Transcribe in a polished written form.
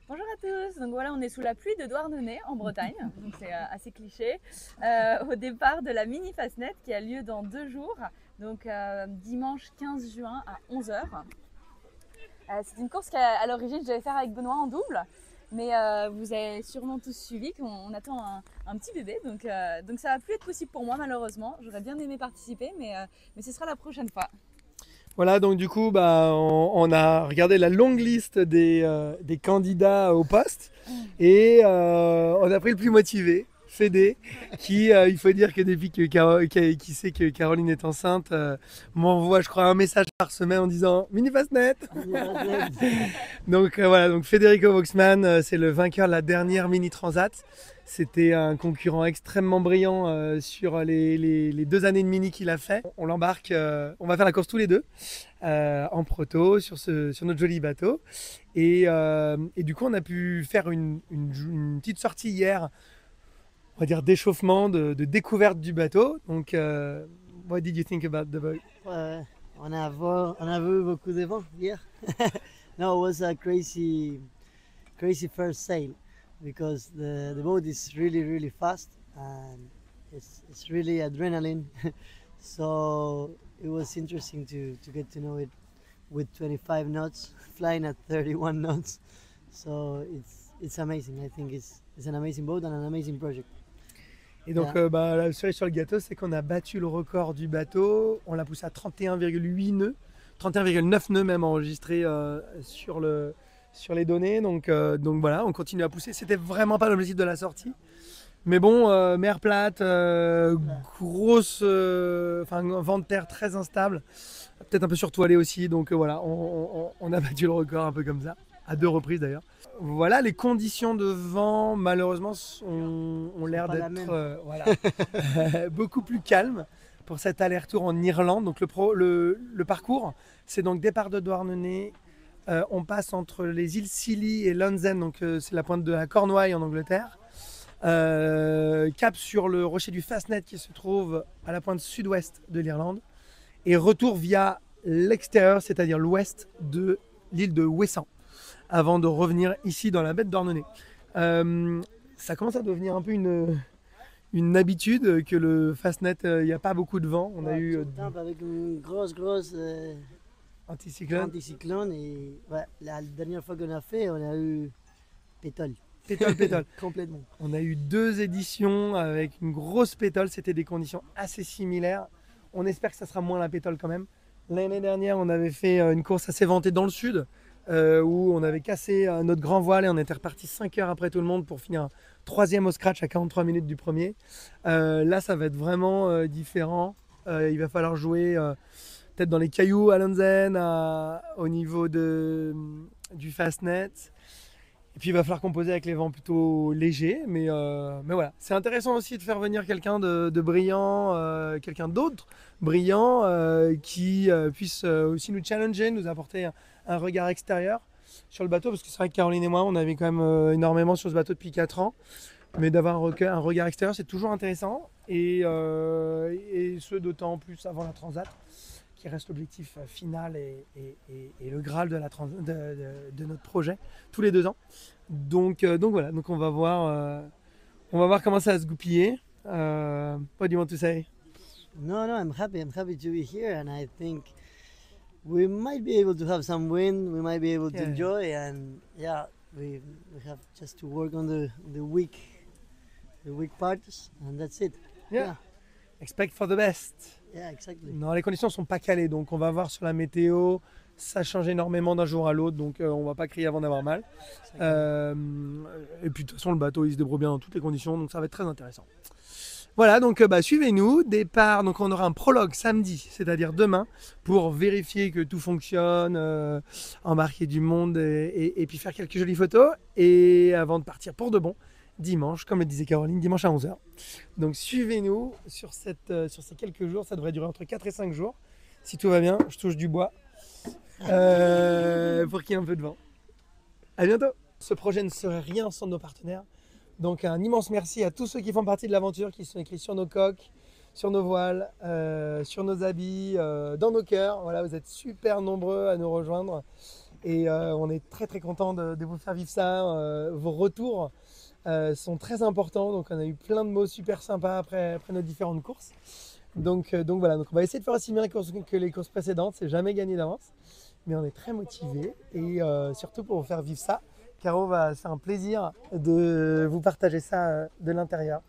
Bonjour à tous, donc voilà on est sous la pluie de Douarnenez en Bretagne, donc c'est assez cliché, au départ de la mini Fastnet qui a lieu dans 2 jours, donc dimanche 15 juin à 11 h. C'est une course qu'à l'origine je devais faire avec Benoît en double, mais vous avez sûrement tous suivi qu'on attend un petit bébé, donc ça va plus être possible pour moi malheureusement. J'aurais bien aimé participer, mais ce sera la prochaine fois. Voilà, donc du coup, on a regardé la longue liste des candidats au poste et on a pris le plus motivé, Fédé, qui, il faut dire que depuis qu'il sait que Caroline est enceinte, m'envoie, je crois, un message par semaine en disant Mini Fastnet. Donc voilà, donc Federico Voxman, c'est le vainqueur de la dernière Mini Transat. C'était un concurrent extrêmement brillant sur les 2 années de mini qu'il a fait. On l'embarque, on va faire la course tous les deux en proto sur notre joli bateau. Et du coup, on a pu faire une petite sortie hier, on va dire d'échauffement, de découverte du bateau. Donc, what did you think about the boat? Ouais, on a vu beaucoup de vent hier. No, it was a crazy first sail because the boat is really fast and it's really adrenaline. So it was interesting to get to know it with 25 knots, flying at 31 knots. So it's amazing. I think it's an amazing boat and an amazing project. Et donc, la cerise sur le gâteau, c'est qu'on a battu le record du bateau. On l'a poussé à 31,8 nœuds, 31,9 nœuds même enregistrés sur les données. Donc voilà, on continue à pousser. C'était vraiment pas l'objectif de la sortie. Mais bon, mer plate, grosse, vent de terre très instable, peut-être un peu surtoilé aussi. Donc voilà, on a battu le record un peu comme ça, à 2 reprises d'ailleurs. Voilà, les conditions de vent, malheureusement, ont l'air pas la d'être même. beaucoup plus calmes pour cet aller-retour en Irlande. Donc le parcours, c'est donc départ de Douarnenez, on passe entre les îles Scilly et Lunzen, donc c'est la pointe de la Cornouaille en Angleterre. Cap sur le rocher du Fastnet qui se trouve à la pointe sud-ouest de l'Irlande. Et retour via l'extérieur, c'est-à-dire l'ouest de l'île de Ouessant, avant de revenir ici dans la baie de Douarnenez. Ça commence à devenir un peu une habitude que le Fastnet, il n'y a pas beaucoup de vent. On a eu avec une grosse anticyclone. anticyclone et ouais, la dernière fois qu'on a fait, on a eu pétole. Pétole. Complètement. On a eu 2 éditions avec une grosse pétole, c'était des conditions assez similaires. On espère que ça sera moins la pétole quand même. L'année dernière, on avait fait une course assez vantée dans le sud, où on avait cassé notre grand voile et on était reparti 5 heures après tout le monde pour finir 3e au scratch à 43 minutes du premier. Là, ça va être vraiment différent. Il va falloir jouer peut-être dans les cailloux à Lunzen, au niveau du Fastnet. Et puis il va falloir composer avec les vents plutôt légers, mais voilà. C'est intéressant aussi de faire venir quelqu'un de brillant, quelqu'un d'autre brillant, qui puisse aussi nous challenger, nous apporter un regard extérieur sur le bateau, parce que c'est vrai que Caroline et moi, on avait quand même énormément sur ce bateau depuis 4 ans, mais d'avoir un regard extérieur, c'est toujours intéressant, et ce d'autant plus avant la Transat, qui reste l'objectif final et le Graal de notre projet tous les 2 ans. Donc voilà, donc on va voir comment ça va se goupiller. What do you want to say? No, I'm happy. I'm happy to be here, and I think we might be able to have some wind. We might be able to Yeah. enjoy, and yeah, we have just to work on the weak parts, and that's it. Yeah. Expect for the best. Yeah, exactly. Non, les conditions ne sont pas calées, donc on va voir sur la météo. Ça change énormément d'un jour à l'autre, donc on va pas crier avant d'avoir mal. Et puis de toute façon, le bateau il se débrouille bien dans toutes les conditions, donc ça va être très intéressant. Voilà, donc suivez-nous. Départ, donc on aura un prologue samedi, c'est-à-dire demain, pour vérifier que tout fonctionne, embarquer du monde et puis faire quelques jolies photos. Et avant de partir pour de bon, dimanche, comme le disait Caroline, dimanche à 11 h. Donc suivez-nous sur ces quelques jours, ça devrait durer entre 4 et 5 jours. Si tout va bien, je touche du bois pour qu'il y ait un peu de vent. À bientôt. Ce projet ne serait rien sans nos partenaires. Donc un immense merci à tous ceux qui font partie de l'aventure, qui sont écrits sur nos coques, sur nos voiles, sur nos habits, dans nos cœurs. Voilà, vous êtes super nombreux à nous rejoindre. Et on est très très content de vous faire vivre ça. Vos retours sont très importants. Donc on a eu plein de mots super sympas après nos différentes courses. Donc voilà, donc on va essayer de faire aussi bien que les courses précédentes. C'est jamais gagné d'avance. Mais on est très motivés. Et surtout pour vous faire vivre ça, Caro, c'est un plaisir de vous partager ça de l'intérieur.